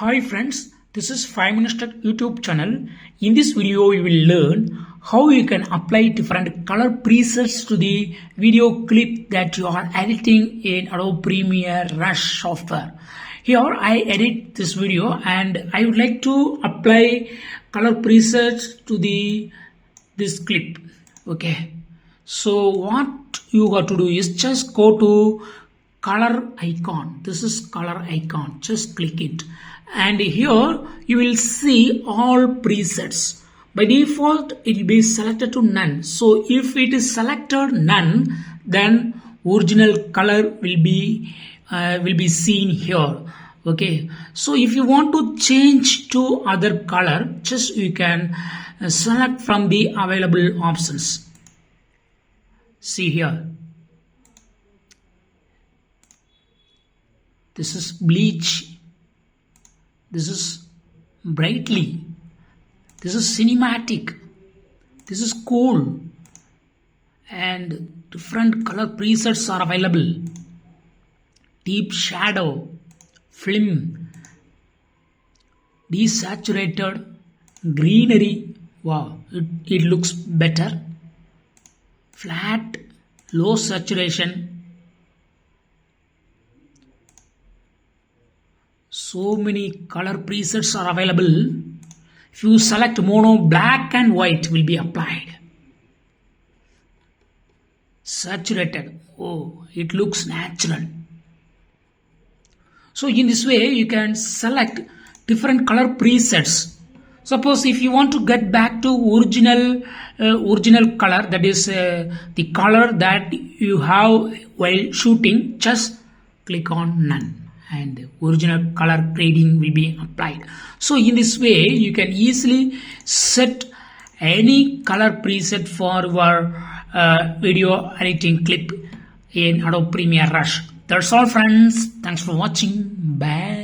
Hi friends, this is 5 Minutes Tech YouTube channel. In this video, you will learn how you can apply different color presets to the video clip that you are editing in Adobe Premiere Rush software. Here I edit this video and I would like to apply color presets to this clip. Okay, so what you got to do is just go to color icon. This is color icon, just click it and here you will see all presets. By default it will be selected to none, so if it is selected none, then original color will be seen here. Okay, so if you want to change to other color, just you can select from the available options. See here, this is bleach, this is brightly, this is cinematic, this is cool, and different color presets are available. Deep shadow, film, desaturated, greenery, wow, it looks better, flat, low saturation. So many color presets are available. If you select mono, black and white will be applied. Saturated, oh, it looks natural. So in this way you can select different color presets. Suppose if you want to get back to original color, that is the color that you have while shooting, just click on none and original color grading will be applied. So in this way you can easily set any color preset for your video editing clip in Adobe Premiere Rush. That's all friends. Thanks for watching. Bye.